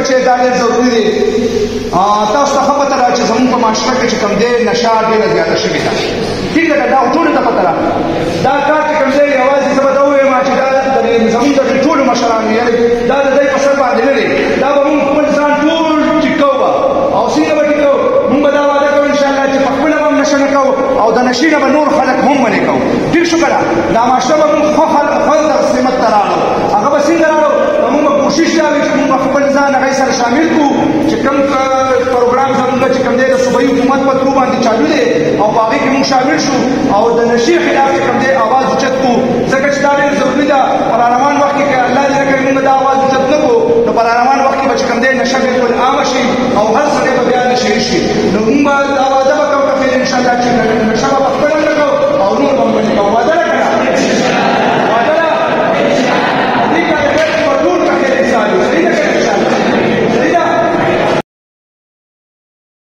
بچې دا ډېر ضروري دی. تاسو ته ښه پته ده چې زموږ په معاشره کې چې کوم دی نشه ډېره زیاته شوې ده. ټیک ده دا ټولو ته پته ده. دا کار چې کوم دی یوازې زه به ته ووایم چې دا زموږ د ټولو مشرانو یعنې دا د دوی په سر باندې نه دی. دا به موږ خپل ځان ټول ټیک کوو به او څنګه به ټیک کوو. موږ به دا وعده کوو انشاءالله چې په خپله به هم نشه نه کوو او د نشې نه به نور خلک هم منې کوو. ټیک شو که نه؟ دا معاشره به موږ ښه سمت ته راغلو. هغه به څنګه راغلو؟ موږ به کوشش دا وي چې موږ خپل ځان هغې سره شامل کړو چې کوم پروګرام زموږ چې کوم دی د صوبایي حکومت په ترو باندې چالو دی او په هغې کې موږ شامل شو او د نشې خلاف چې کوم دی اواز اوچت کړو. ځکه چې دا ډېر ضروري ده. په راروان وخت کې که الله دې نه کوي موږ دا اواز اوچت نه کړو نو په راروان وخت کې به چې کوم دی نشه بلکل عامه شي او هر سړی به بیا نشهي شي. نو موږ به دا وعده به کوو که خیر انشاءالله چې